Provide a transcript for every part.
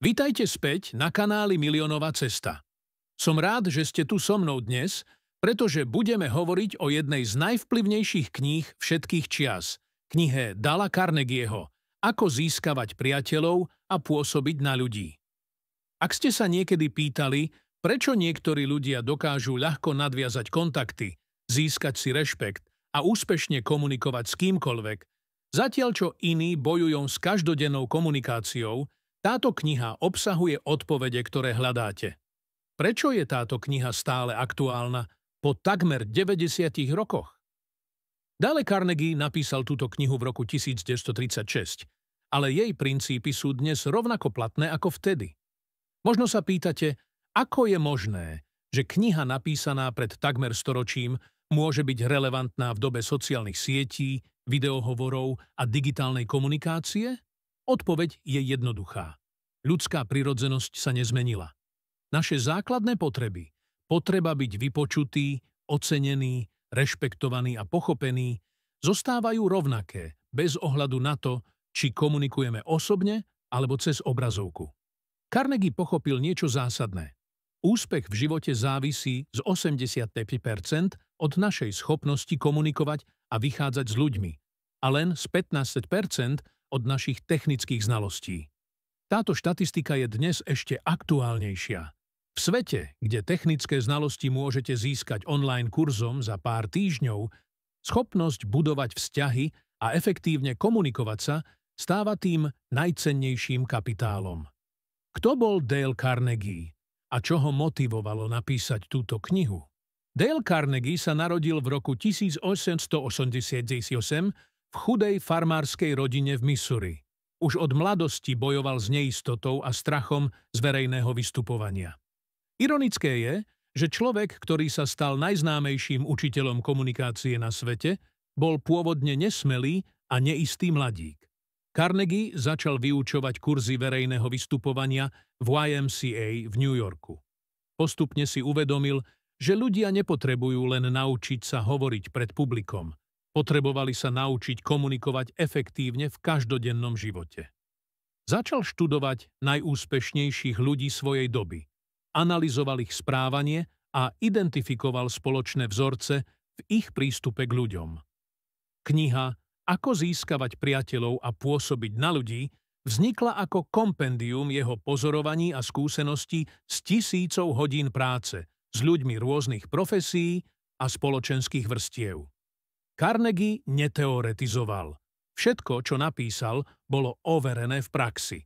Vítajte späť na kanáli Miliónová cesta. Som rád, že ste tu so mnou dnes, pretože budeme hovoriť o jednej z najvplyvnejších kníh všetkých čias, knihe Dala Carnegieho Ako získavať priateľov a pôsobiť na ľudí. Ak ste sa niekedy pýtali, prečo niektorí ľudia dokážu ľahko nadviazať kontakty, získať si rešpekt a úspešne komunikovať s kýmkoľvek, zatiaľ čo iní bojujú s každodennou komunikáciou, táto kniha obsahuje odpovede, ktoré hľadáte. Prečo je táto kniha stále aktuálna po takmer 90 rokoch? Dale Carnegie napísal túto knihu v roku 1936, ale jej princípy sú dnes rovnako platné ako vtedy. Možno sa pýtate, ako je možné, že kniha napísaná pred takmer storočím môže byť relevantná v dobe sociálnych sietí, videohovorov a digitálnej komunikácie? Odpoveď je jednoduchá. Ľudská prirodzenosť sa nezmenila. Naše základné potreby, potreba byť vypočutý, ocenený, rešpektovaný a pochopený, zostávajú rovnaké bez ohľadu na to, či komunikujeme osobne alebo cez obrazovku. Carnegie pochopil niečo zásadné. Úspech v živote závisí z 85% od našej schopnosti komunikovať a vychádzať s ľuďmi a len z 15% od našich technických znalostí. Táto štatistika je dnes ešte aktuálnejšia. V svete, kde technické znalosti môžete získať online kurzom za pár týždňov, schopnosť budovať vzťahy a efektívne komunikovať sa stáva tým najcennejším kapitálom. Kto bol Dale Carnegie a čo ho motivovalo napísať túto knihu? Dale Carnegie sa narodil v roku 1888 v chudej farmárskej rodine v Missouri. Už od mladosti bojoval s neistotou a strachom z verejného vystupovania. Ironické je, že človek, ktorý sa stal najznámejším učiteľom komunikácie na svete, bol pôvodne nesmelý a neistý mladík. Carnegie začal vyučovať kurzy verejného vystupovania v YMCA v New Yorku. Postupne si uvedomil, že ľudia nepotrebujú len naučiť sa hovoriť pred publikom. Potrebovali sa naučiť komunikovať efektívne v každodennom živote. Začal študovať najúspešnejších ľudí svojej doby, analyzoval ich správanie a identifikoval spoločné vzorce v ich prístupe k ľuďom. Kniha Ako získavať priateľov a pôsobiť na ľudí vznikla ako kompendium jeho pozorovaní a skúseností z tisícov hodín práce s ľuďmi rôznych profesí a spoločenských vrstiev. Carnegie neteoretizoval. Všetko, čo napísal, bolo overené v praxi.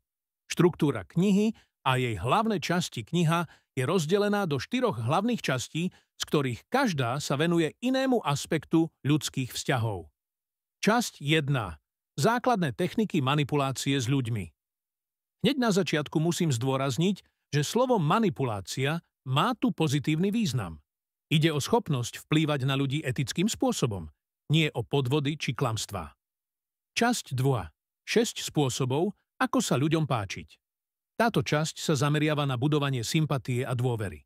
Štruktúra knihy a jej hlavné časti kniha je rozdelená do 4 hlavných častí, z ktorých každá sa venuje inému aspektu ľudských vzťahov. Časť 1. Základné techniky manipulácie s ľuďmi. Hneď na začiatku musím zdôrazniť, že slovo manipulácia má tu pozitívny význam. Ide o schopnosť vplývať na ľudí etickým spôsobom, nie o podvody či klamstvá. Časť 2. 6 spôsobov, ako sa ľuďom páčiť. Táto časť sa zameriava na budovanie sympatie a dôvery.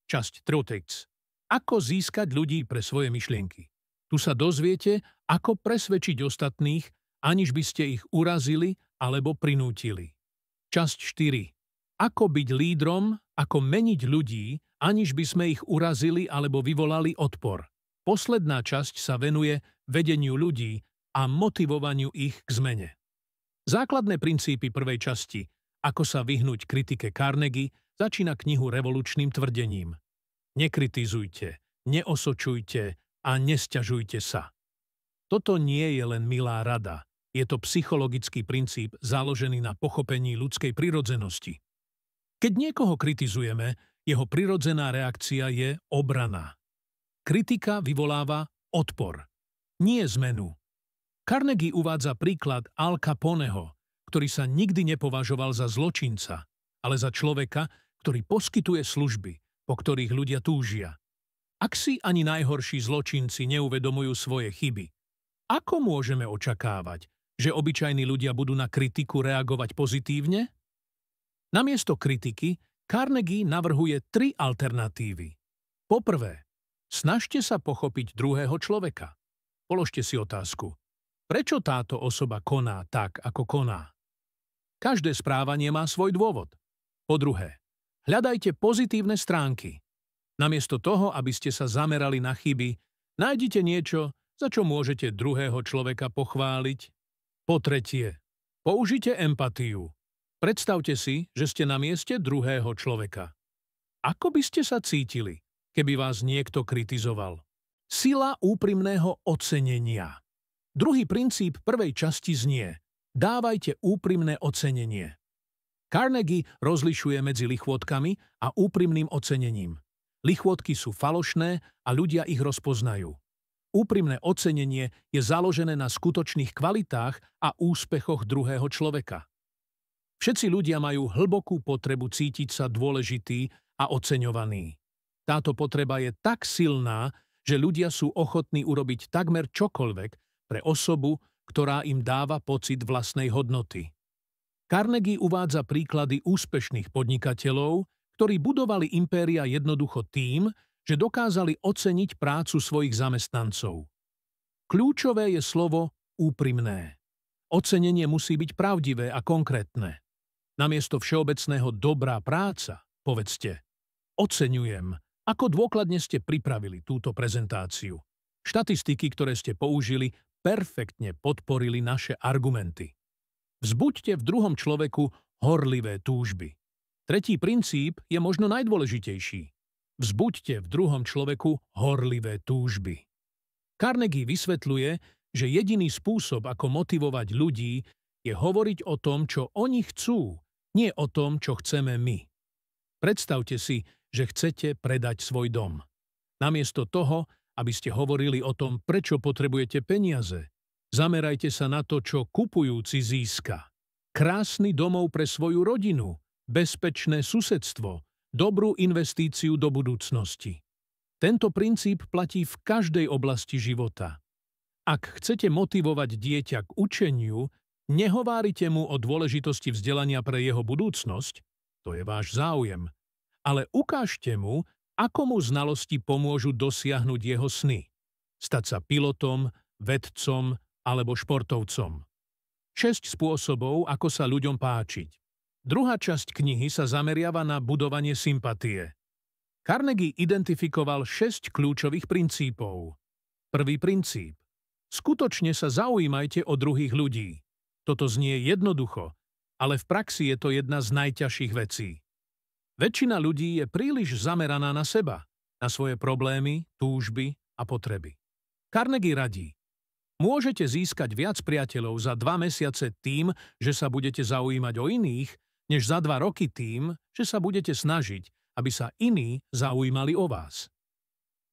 Časť 3. Ako získať ľudí pre svoje myšlienky. Tu sa dozviete, ako presvedčiť ostatných, aniž by ste ich urazili alebo prinútili. Časť 4. Ako byť lídrom, ako meniť ľudí, aniž by sme ich urazili alebo vyvolali odpor. Posledná časť sa venuje vedeniu ľudí a motivovaniu ich k zmene. Základné princípy prvej časti, ako sa vyhnúť kritike Carnegie, začína knihu revolučným tvrdením. Nekritizujte, neosočujte a nesťažujte sa. Toto nie je len milá rada, je to psychologický princíp založený na pochopení ľudskej prirodzenosti. Keď niekoho kritizujeme, jeho prirodzená reakcia je obrana. Kritika vyvoláva odpor, nie zmenu. Carnegie uvádza príklad Al Caponeho, ktorý sa nikdy nepovažoval za zločinca, ale za človeka, ktorý poskytuje služby, po ktorých ľudia túžia. Ak si ani najhorší zločinci neuvedomujú svoje chyby, ako môžeme očakávať, že obyčajní ľudia budú na kritiku reagovať pozitívne? Namiesto kritiky Carnegie navrhuje 3 alternatívy. Poprvé, snažte sa pochopiť druhého človeka. Položte si otázku. Prečo táto osoba koná tak, ako koná? Každé správanie má svoj dôvod. Po druhé, hľadajte pozitívne stránky. Namiesto toho, aby ste sa zamerali na chyby, nájdite niečo, za čo môžete druhého človeka pochváliť. Po tretie, použite empatiu. Predstavte si, že ste na mieste druhého človeka. Ako by ste sa cítili, keby vás niekto kritizoval? Sila úprimného ocenenia. Druhý princíp prvej časti znie: dávajte úprimné ocenenie. Carnegie rozlišuje medzi lichôtkami a úprimným ocenením. Lichôtky sú falošné a ľudia ich rozpoznajú. Úprimné ocenenie je založené na skutočných kvalitách a úspechoch druhého človeka. Všetci ľudia majú hlbokú potrebu cítiť sa dôležitý a oceňovaný. Táto potreba je tak silná, že ľudia sú ochotní urobiť takmer čokoľvek pre osobu, ktorá im dáva pocit vlastnej hodnoty. Carnegie uvádza príklady úspešných podnikateľov, ktorí budovali impéria jednoducho tým, že dokázali oceniť prácu svojich zamestnancov. Kľúčové je slovo úprimné. Ocenenie musí byť pravdivé a konkrétne. Namiesto všeobecného dobrá práca, povedzte: oceňujem, ako dôkladne ste pripravili túto prezentáciu. Štatistiky, ktoré ste použili, perfektne podporili naše argumenty. Vzbuďte v druhom človeku horlivé túžby. Tretí princíp je možno najdôležitejší. Vzbuďte v druhom človeku horlivé túžby. Carnegie vysvetľuje, že jediný spôsob, ako motivovať ľudí, je hovoriť o tom, čo oni chcú, nie o tom, čo chceme my. Predstavte si, že chcete predať svoj dom. Namiesto toho, aby ste hovorili o tom, prečo potrebujete peniaze, zamerajte sa na to, čo kupujúci získa. Krásny domov pre svoju rodinu, bezpečné susedstvo, dobrú investíciu do budúcnosti. Tento princíp platí v každej oblasti života. Ak chcete motivovať dieťa k učeniu, nehovárite mu o dôležitosti vzdelania pre jeho budúcnosť, to je váš záujem, ale ukážte mu, ako mu znalosti pomôžu dosiahnuť jeho sny. Stať sa pilotom, vedcom alebo športovcom. 6 spôsobov, ako sa ľuďom páčiť. Druhá časť knihy sa zameriava na budovanie sympatie. Carnegie identifikoval 6 kľúčových princípov. Prvý princíp. Skutočne sa zaujímajte o druhých ľudí. Toto znie jednoducho, ale v praxi je to jedna z najťažších vecí. Väčšina ľudí je príliš zameraná na seba, na svoje problémy, túžby a potreby. Carnegie radí: môžete získať viac priateľov za 2 mesiace tým, že sa budete zaujímať o iných, než za 2 roky tým, že sa budete snažiť, aby sa iní zaujímali o vás.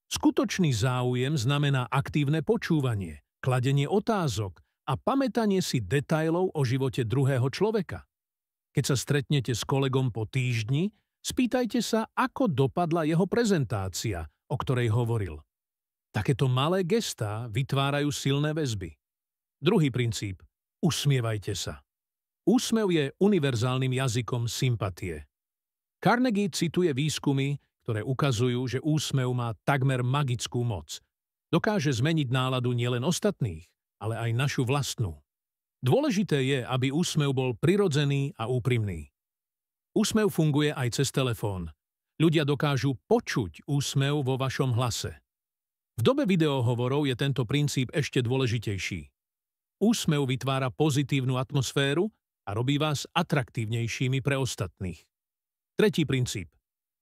Skutočný záujem znamená aktívne počúvanie, kladenie otázok a pamätanie si detailov o živote druhého človeka. Keď sa stretnete s kolegom po týždni, spýtajte sa, ako dopadla jeho prezentácia, o ktorej hovoril. Takéto malé gestá vytvárajú silné väzby. Druhý princíp. Usmievajte sa. Úsmev je univerzálnym jazykom sympatie. Carnegie cituje výskumy, ktoré ukazujú, že úsmev má takmer magickú moc. Dokáže zmeniť náladu nielen ostatných, ale aj našu vlastnú. Dôležité je, aby úsmev bol prirodzený a úprimný. Úsmev funguje aj cez telefón. Ľudia dokážu počuť úsmev vo vašom hlase. V dobe videohovorov je tento princíp ešte dôležitejší. Úsmev vytvára pozitívnu atmosféru a robí vás atraktívnejšími pre ostatných. Tretí princíp.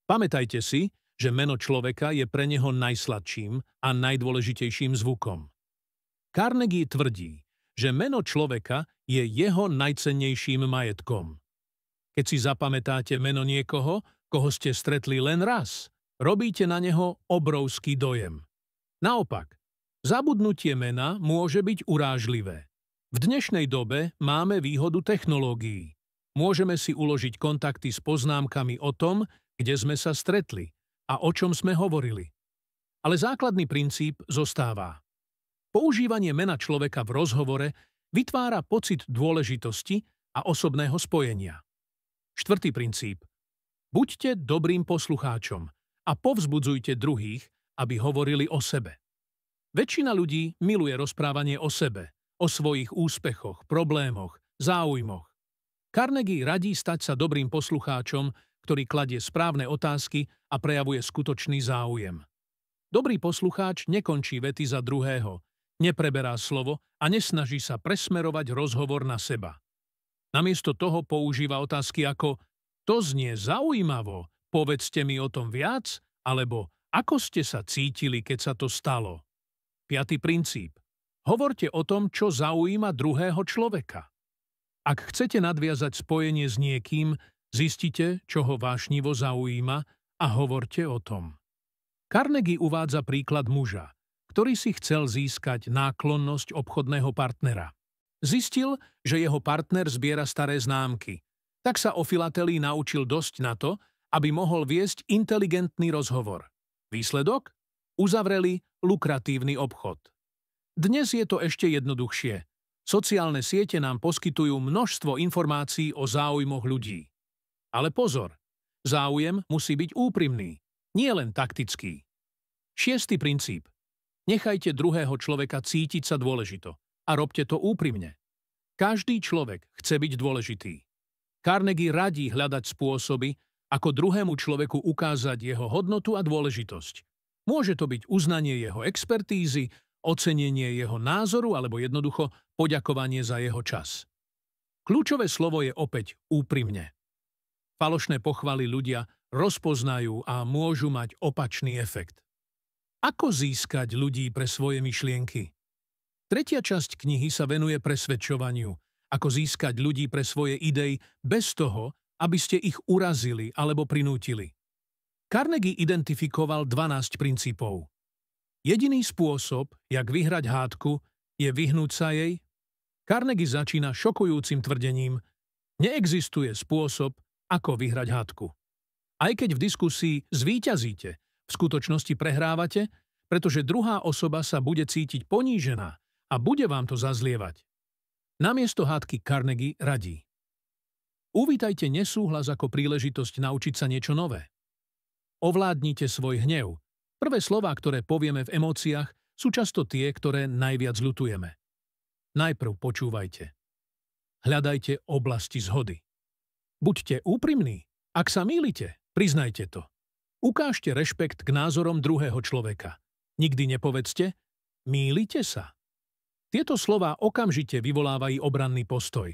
Pamätajte si, že meno človeka je pre neho najsladším a najdôležitejším zvukom. Carnegie tvrdí, že meno človeka je jeho najcennejším majetkom. Keď si zapamätáte meno niekoho, koho ste stretli len raz, robíte na neho obrovský dojem. Naopak, zabudnutie mena môže byť urážlivé. V dnešnej dobe máme výhodu technológií. Môžeme si uložiť kontakty s poznámkami o tom, kde sme sa stretli a o čom sme hovorili. Ale základný princíp zostáva. Používanie mena človeka v rozhovore vytvára pocit dôležitosti a osobného spojenia. Štvrtý princíp. Buďte dobrým poslucháčom a povzbudzujte druhých, aby hovorili o sebe. Väčšina ľudí miluje rozprávanie o sebe, o svojich úspechoch, problémoch, záujmoch. Carnegie radí stať sa dobrým poslucháčom, ktorý kladie správne otázky a prejavuje skutočný záujem. Dobrý poslucháč nekončí vety za druhého, nepreberá slovo a nesnaží sa presmerovať rozhovor na seba. Namiesto toho používa otázky ako to znie zaujímavo, povedzte mi o tom viac, alebo ako ste sa cítili, keď sa to stalo. 5. princíp. Hovorte o tom, čo zaujíma druhého človeka. Ak chcete nadviazať spojenie s niekým, zistite, čo ho vášnivo zaujíma a hovorte o tom. Carnegie uvádza príklad muža, ktorý si chcel získať náklonnosť obchodného partnera. Zistil, že jeho partner zbiera staré známky, tak sa o filatelii naučil dosť na to, aby mohol viesť inteligentný rozhovor. Výsledok? Uzavreli lukratívny obchod. Dnes je to ešte jednoduchšie. Sociálne siete nám poskytujú množstvo informácií o záujmoch ľudí. Ale pozor, záujem musí byť úprimný, nie len taktický. 6. princíp. Nechajte druhého človeka cítiť sa dôležito a robte to úprimne. Každý človek chce byť dôležitý. Carnegie radí hľadať spôsoby, ako druhému človeku ukázať jeho hodnotu a dôležitosť. Môže to byť uznanie jeho expertízy, ocenenie jeho názoru alebo jednoducho poďakovanie za jeho čas. Kľúčové slovo je opäť úprimne. Falošné pochvaly ľudia rozpoznajú a môžu mať opačný efekt. Ako získať ľudí pre svoje myšlienky? 3. časť knihy sa venuje presvedčovaniu, ako získať ľudí pre svoje idei bez toho, aby ste ich urazili alebo prinútili. Carnegie identifikoval 12 princípov. Jediný spôsob, jak vyhrať hádku, je vyhnúť sa jej. Carnegie začína šokujúcim tvrdením: neexistuje spôsob, ako vyhrať hádku. Aj keď v diskusii zvíťazíte, v skutočnosti prehrávate, pretože druhá osoba sa bude cítiť ponížená a bude vám to zazlievať. Namiesto hádky Carnegie radí: uvítajte nesúhlas ako príležitosť naučiť sa niečo nové. Ovládnite svoj hnev. Prvé slová, ktoré povieme v emóciách, sú často tie, ktoré najviac ľutujeme. Najprv počúvajte. Hľadajte oblasti zhody. Buďte úprimní. Ak sa mýlite, priznajte to. Ukážte rešpekt k názorom druhého človeka. Nikdy nepovedzte: mýlite sa. Tieto slová okamžite vyvolávajú obranný postoj.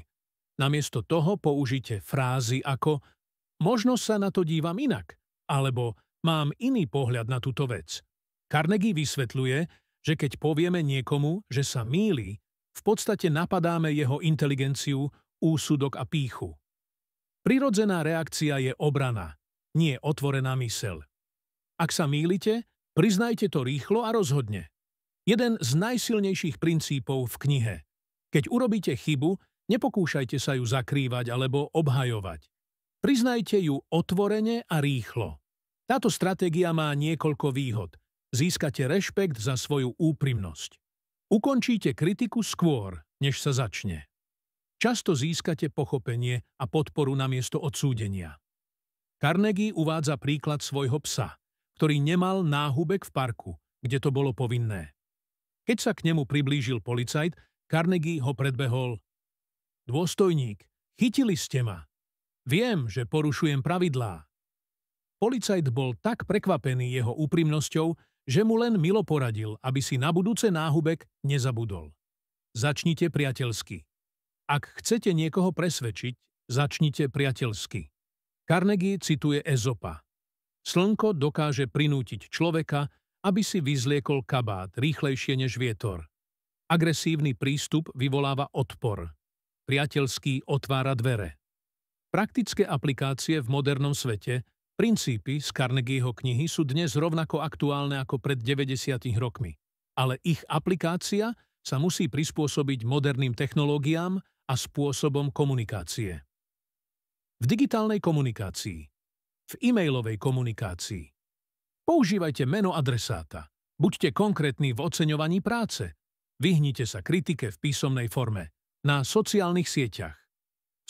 Namiesto toho použite frázy ako možno sa na to dívam inak, alebo mám iný pohľad na túto vec. Carnegie vysvetľuje, že keď povieme niekomu, že sa mýli, v podstate napadáme jeho inteligenciu, úsudok a pýchu. Prirodzená reakcia je obrana, nie otvorená myseľ. Ak sa mýlite, priznajte to rýchlo a rozhodne. Jeden z najsilnejších princípov v knihe. Keď urobíte chybu, nepokúšajte sa ju zakrývať alebo obhajovať. Priznajte ju otvorene a rýchlo. Táto stratégia má niekoľko výhod. Získate rešpekt za svoju úprimnosť. Ukončíte kritiku skôr, než sa začne. Často získate pochopenie a podporu namiesto odsúdenia. Carnegie uvádza príklad svojho psa, ktorý nemal náhubek v parku, kde to bolo povinné. Keď sa k nemu priblížil policajt, Carnegie ho predbehol. Dôstojník, chytili ste ma. Viem, že porušujem pravidlá. Policajt bol tak prekvapený jeho úprimnosťou, že mu len milo poradil, aby si na budúce náhubek nezabudol. Začnite priateľsky. Ak chcete niekoho presvedčiť, začnite priateľsky. Carnegie cituje Ezopa. Slnko dokáže prinútiť človeka, aby si vyzliekol kabát rýchlejšie než vietor. Agresívny prístup vyvoláva odpor. Priateľský otvára dvere. Praktické aplikácie v modernom svete, princípy z Carnegieho knihy sú dnes rovnako aktuálne ako pred 90 rokmi. Ale ich aplikácia sa musí prispôsobiť moderným technológiám a spôsobom komunikácie. V digitálnej komunikácii, v e-mailovej komunikácii. Používajte meno adresáta. Buďte konkrétni v oceňovaní práce. Vyhnite sa kritike v písomnej forme. Na sociálnych sieťach.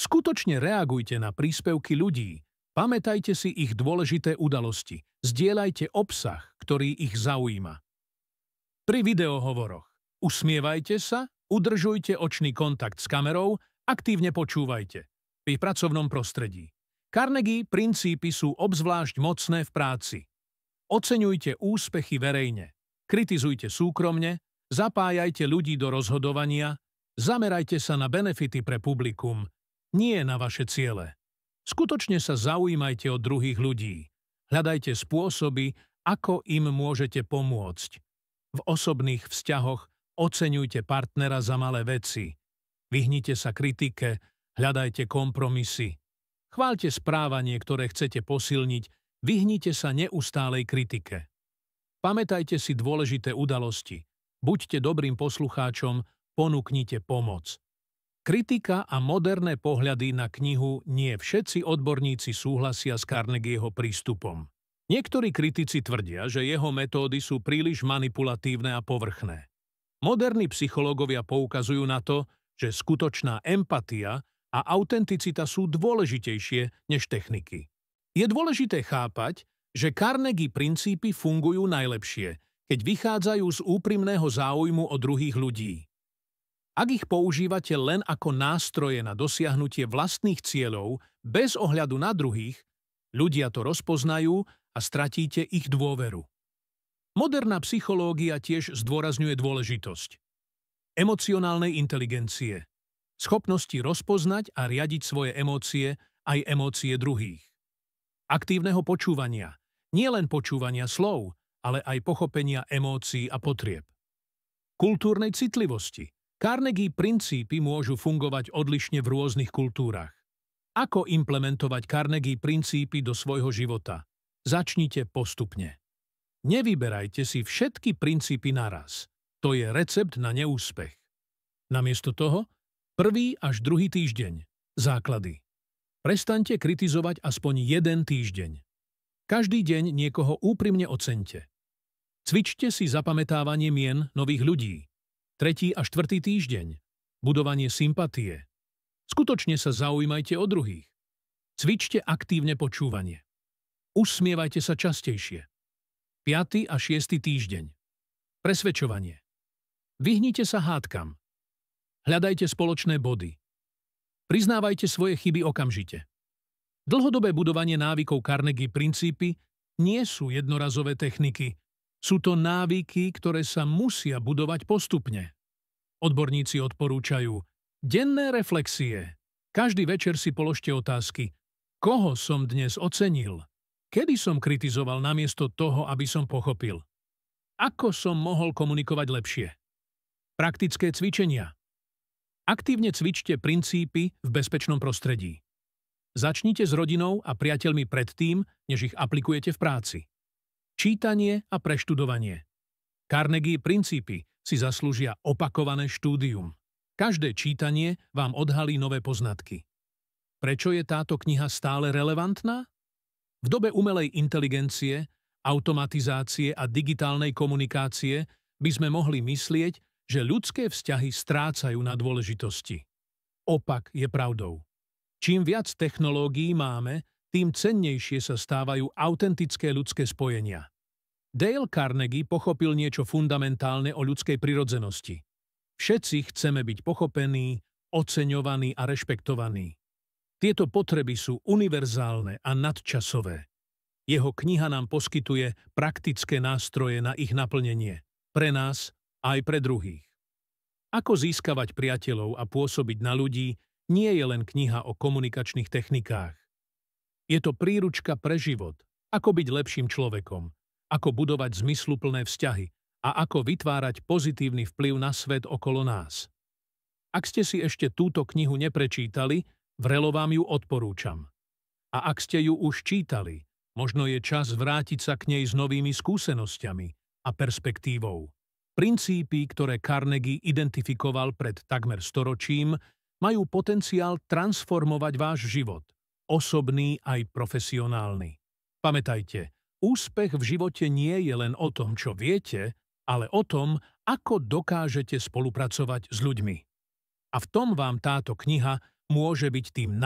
Skutočne reagujte na príspevky ľudí. Pamätajte si ich dôležité udalosti. Zdieľajte obsah, ktorý ich zaujíma. Pri videohovoroch usmievajte sa, udržujte očný kontakt s kamerou, aktívne počúvajte. pri pracovnom prostredí. Carnegie princípy sú obzvlášť mocné v práci. Oceňujte úspechy verejne, kritizujte súkromne, zapájajte ľudí do rozhodovania, zamerajte sa na benefity pre publikum, nie na vaše ciele. Skutočne sa zaujímajte o druhých ľudí. Hľadajte spôsoby, ako im môžete pomôcť. V osobných vzťahoch oceňujte partnera za malé veci. Vyhnite sa kritike, hľadajte kompromisy. Chváľte správanie, ktoré chcete posilniť, vyhnite sa neustálej kritike. Pamätajte si dôležité udalosti. Buďte dobrým poslucháčom, ponúknite pomoc. Kritika a moderné pohľady na knihu nie všetci odborníci súhlasia s Carnegieho prístupom. Niektorí kritici tvrdia, že jeho metódy sú príliš manipulatívne a povrchné. Moderní psychológovia poukazujú na to, že skutočná empatia a autenticita sú dôležitejšie než techniky. Je dôležité chápať, že Carnegie princípy fungujú najlepšie, keď vychádzajú z úprimného záujmu o druhých ľudí. Ak ich používate len ako nástroje na dosiahnutie vlastných cieľov bez ohľadu na druhých, ľudia to rozpoznajú a stratíte ich dôveru. Moderná psychológia tiež zdôrazňuje dôležitosť emocionálnej inteligencie, schopnosti rozpoznať a riadiť svoje emócie aj emócie druhých. Aktívneho počúvania, nielen počúvania slov, ale aj pochopenia emócií a potrieb. Kultúrnej citlivosti. Carnegie princípy môžu fungovať odlišne v rôznych kultúrach. Ako implementovať Carnegie princípy do svojho života? Začnite postupne. Nevyberajte si všetky princípy naraz. To je recept na neúspech. Namiesto toho, 1. až 2. týždeň. Základy. Prestaňte kritizovať aspoň 1 týždeň. Každý deň niekoho úprimne oceňte. Cvičte si zapamätávanie mien nových ľudí. 3. a 4. týždeň. Budovanie sympatie. Skutočne sa zaujímajte o druhých. Cvičte aktívne počúvanie. Usmievajte sa častejšie. 5. a 6. týždeň. Presvedčovanie. Vyhnite sa hádkam. Hľadajte spoločné body. Priznávajte svoje chyby okamžite. Dlhodobé budovanie návykov Carnegie princípy nie sú jednorazové techniky. Sú to návyky, ktoré sa musia budovať postupne. Odborníci odporúčajú denné reflexie. Každý večer si položte otázky. Koho som dnes ocenil? Kedy som kritizoval namiesto toho, aby som pochopil? Ako som mohol komunikovať lepšie? Praktické cvičenia. Aktívne cvičte princípy v bezpečnom prostredí. Začnite s rodinou a priateľmi predtým, než ich aplikujete v práci. Čítanie a preštudovanie. Carnegie princípy si zaslúžia opakované štúdium. Každé čítanie vám odhalí nové poznatky. Prečo je táto kniha stále relevantná? V dobe umelej inteligencie, automatizácie a digitálnej komunikácie by sme mohli myslieť, že ľudské vzťahy strácajú na dôležitosti. Opak je pravdou. Čím viac technológií máme, tým cennejšie sa stávajú autentické ľudské spojenia. Dale Carnegie pochopil niečo fundamentálne o ľudskej prirodzenosti. Všetci chceme byť pochopení, oceňovaní a rešpektovaní. Tieto potreby sú univerzálne a nadčasové. Jeho kniha nám poskytuje praktické nástroje na ich naplnenie. Pre nás aj pre druhých. Ako získavať priateľov a pôsobiť na ľudí nie je len kniha o komunikačných technikách. Je to príručka pre život, ako byť lepším človekom, ako budovať zmysluplné vzťahy a ako vytvárať pozitívny vplyv na svet okolo nás. Ak ste si ešte túto knihu neprečítali, vrelo vám ju odporúčam. A ak ste ju už čítali, možno je čas vrátiť sa k nej s novými skúsenosťami a perspektívou. Princípy, ktoré Carnegie identifikoval pred takmer storočím, majú potenciál transformovať váš život, osobný aj profesionálny. Pamätajte, úspech v živote nie je len o tom, čo viete, ale o tom, ako dokážete spolupracovať s ľuďmi. A v tom vám táto kniha môže byť tým